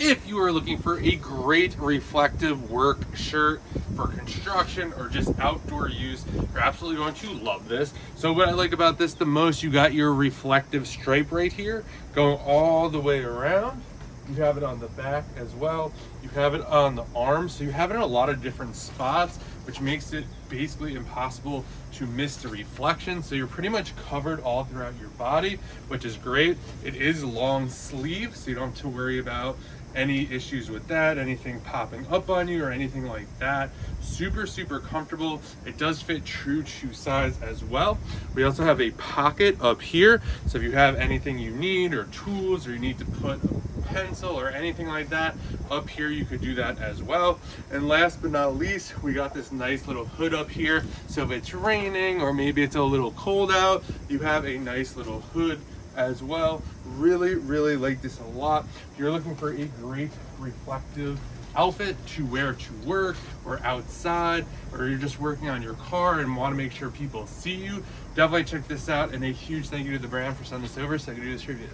If you are looking for a great reflective work shirt for construction or just outdoor use, you're absolutely going to love this. So what I like about this the most, you got your reflective stripe right here going all the way around. You have it on the back as well. You have it on the arms. So you have it in a lot of different spots, which makes it basically impossible to miss the reflection. So you're pretty much covered all throughout your body, which is great. It is long sleeve, so you don't have to worry about any issues with that, anything popping up on you or anything like that. Super, super comfortable. It does fit true shoe size as well. We also have a pocket up here. So if you have anything you need or tools, or you need to put a pencil or anything like that up here, you could do that as well. And last but not least, we got this nice little hood up here. So if it's raining or maybe it's a little cold out, you have a nice little hood as well. Really, really like this a lot. If you're looking for a great reflective outfit to wear to work or outside, or you're just working on your car and want to make sure people see you, definitely check this out. And a huge thank you to the brand for sending this over so I can do this review.